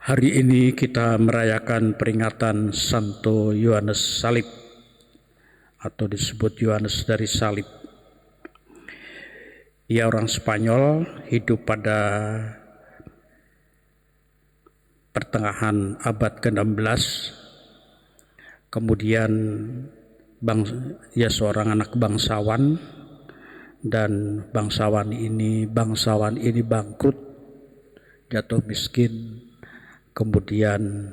Hari ini kita merayakan peringatan Santo Yohanes Salib atau disebut Yohanes dari Salib. Ia orang Spanyol, hidup pada pertengahan abad ke-16. Kemudian ia seorang anak bangsawan, dan bangsawan ini bangkrut, jatuh miskin. Kemudian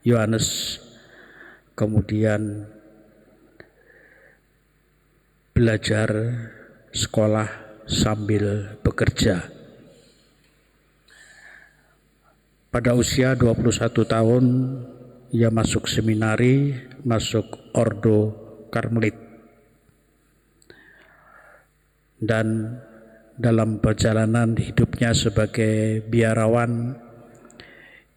Yohanes kemudian belajar sekolah sambil bekerja. Pada usia 21 tahun ia masuk seminari, masuk Ordo Karmelit. Dan dalam perjalanan hidupnya sebagai biarawan,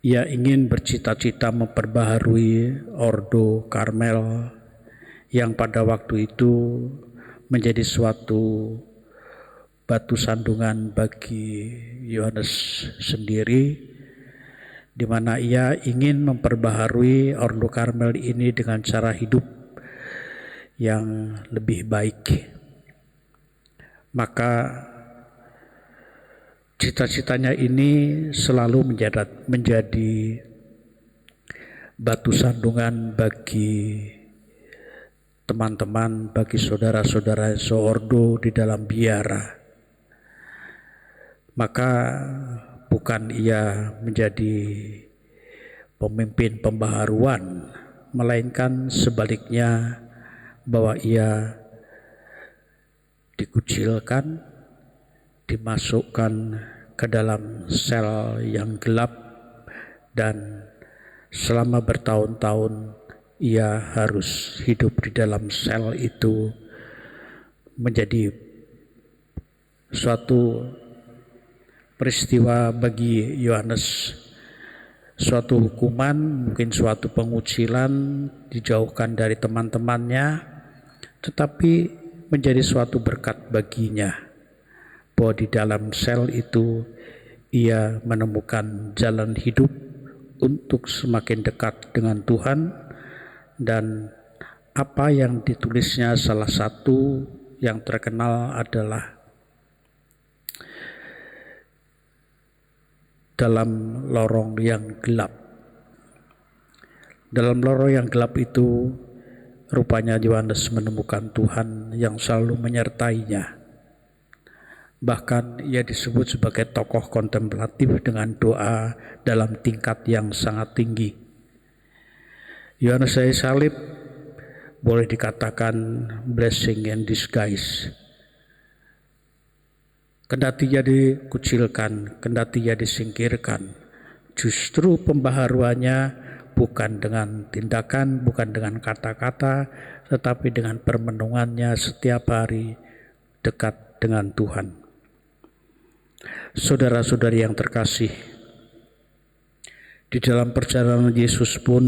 ia ingin bercita-cita memperbaharui Ordo Karmel yang pada waktu itu menjadi suatu batu sandungan bagi Yohanes sendiri, di mana ia ingin memperbaharui Ordo Karmel ini dengan cara hidup yang lebih baik. Maka cita-citanya ini selalu menjadi batu sandungan bagi teman-teman, bagi saudara-saudara seordo di dalam biara. Maka bukan ia menjadi pemimpin pembaharuan, melainkan sebaliknya, bahwa ia dikucilkan, dimasukkan ke dalam sel yang gelap, dan selama bertahun-tahun ia harus hidup di dalam sel itu. Menjadi suatu peristiwa bagi Yohanes, suatu hukuman, mungkin suatu pengucilan, dijauhkan dari teman-temannya, tetapi menjadi suatu berkat baginya, bahwa di dalam sel itu ia menemukan jalan hidup untuk semakin dekat dengan Tuhan. Dan apa yang ditulisnya, salah satu yang terkenal adalah dalam lorong yang gelap. Dalam lorong yang gelap itu rupanya Yohanes menemukan Tuhan yang selalu menyertainya. Bahkan ia disebut sebagai tokoh kontemplatif dengan doa dalam tingkat yang sangat tinggi. Yohanes dari Salib boleh dikatakan blessing in disguise. Kendati ia dikucilkan, kendati ia disingkirkan, justru pembaharuannya bukan dengan tindakan, bukan dengan kata-kata, tetapi dengan permenungannya setiap hari dekat dengan Tuhan. Saudara-saudari yang terkasih, di dalam perjalanan Yesus pun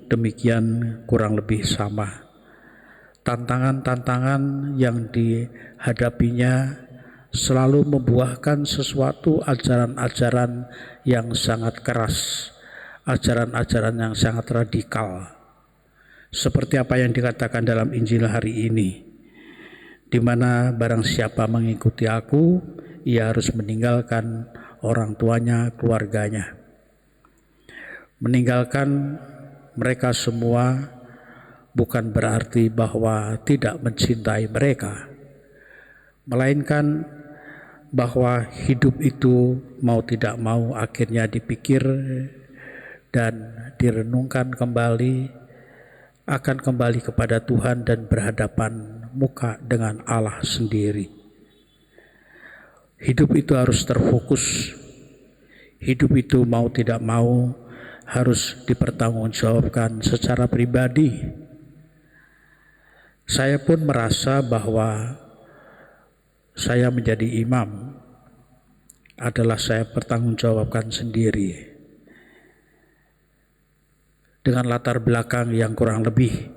demikian, kurang lebih sama. Tantangan-tantangan yang dihadapinya selalu membuahkan sesuatu ajaran-ajaran yang sangat keras, ajaran-ajaran yang sangat radikal, seperti apa yang dikatakan dalam Injil hari ini, di mana barang siapa mengikuti aku, ia harus meninggalkan orang tuanya, keluarganya, meninggalkan mereka semua. Bukan berarti bahwa tidak mencintai mereka, melainkan bahwa hidup itu mau tidak mau akhirnya dipikir dan direnungkan kembali, akan kembali kepada Tuhan dan berhadapan muka dengan Allah sendiri. Hidup itu harus terfokus. Hidup itu mau tidak mau harus dipertanggungjawabkan secara pribadi. Saya pun merasa bahwa saya menjadi imam adalah saya pertanggungjawabkan sendiri, dengan latar belakang yang kurang lebih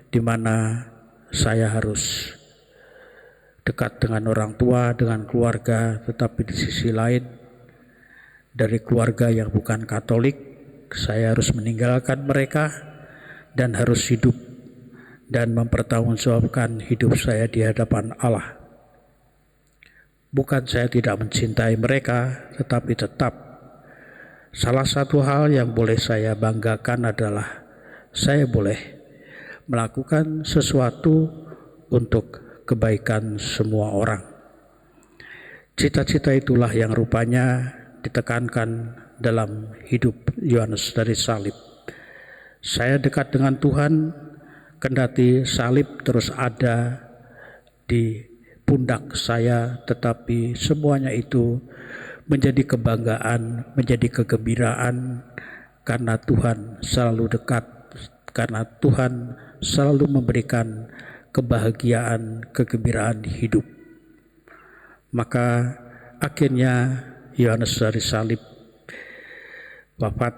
di mana saya harus dekat dengan orang tua, dengan keluarga, tetapi di sisi lain dari keluarga yang bukan Katolik, saya harus meninggalkan mereka dan harus hidup dan mempertanggungjawabkan hidup saya di hadapan Allah. Bukan saya tidak mencintai mereka, tetapi tetap salah satu hal yang boleh saya banggakan adalah saya boleh melakukan sesuatu untuk kebaikan semua orang. Cita-cita itulah yang rupanya ditekankan dalam hidup Yohanes dari salib. Saya dekat dengan Tuhan, kendati salib terus ada di pundak saya, tetapi semuanya itu menjadi kebanggaan, menjadi kegembiraan, karena Tuhan selalu dekat, karena Tuhan selalu memberikan kebahagiaan, kegembiraan hidup. Maka akhirnya Yohanes dari salib wafat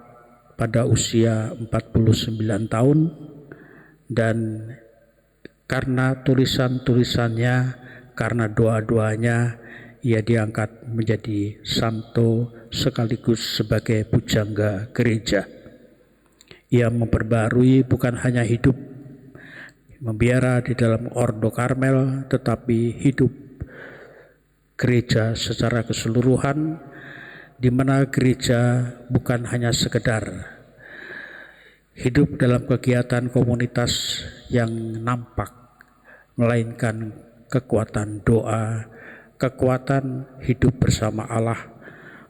pada usia 49 tahun, dan karena tulisan-tulisannya, karena doa-doanya, ia diangkat menjadi santo sekaligus sebagai pujangga gereja. Ia memperbarui bukan hanya hidup membiara di dalam Ordo Karmel, tetapi hidup gereja secara keseluruhan, di mana gereja bukan hanya sekedar hidup dalam kegiatan komunitas yang nampak, melainkan kekuatan doa, kekuatan hidup bersama Allah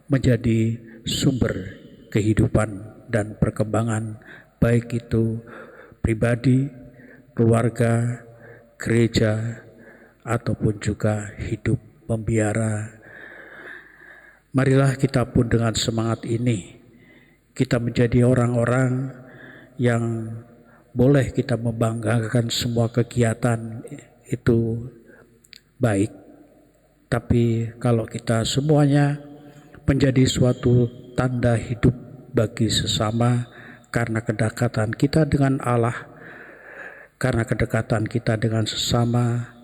menjadi sumber kehidupan dan perkembangan, baik itu pribadi, keluarga, gereja, ataupun juga hidup membiara. Marilah kita pun dengan semangat ini, kita menjadi orang-orang yang boleh kita membanggakan semua kegiatan itu baik. Tapi kalau kita semuanya menjadi suatu tanda hidup bagi sesama, karena kedekatan kita dengan Allah, karena kedekatan kita dengan sesama,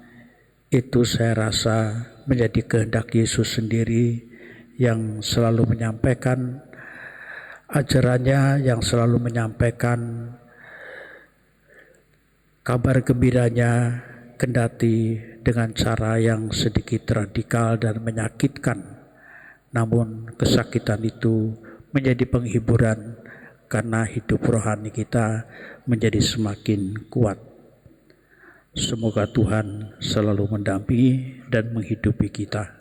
itu saya rasa menjadi kehendak Yesus sendiri yang selalu menyampaikan ajarannya, yang selalu menyampaikan kabar gembiranya, kendati dengan cara yang sedikit radikal dan menyakitkan, namun kesakitan itu menjadi penghiburan karena hidup rohani kita menjadi semakin kuat. Semoga Tuhan selalu mendampingi dan menghidupi kita.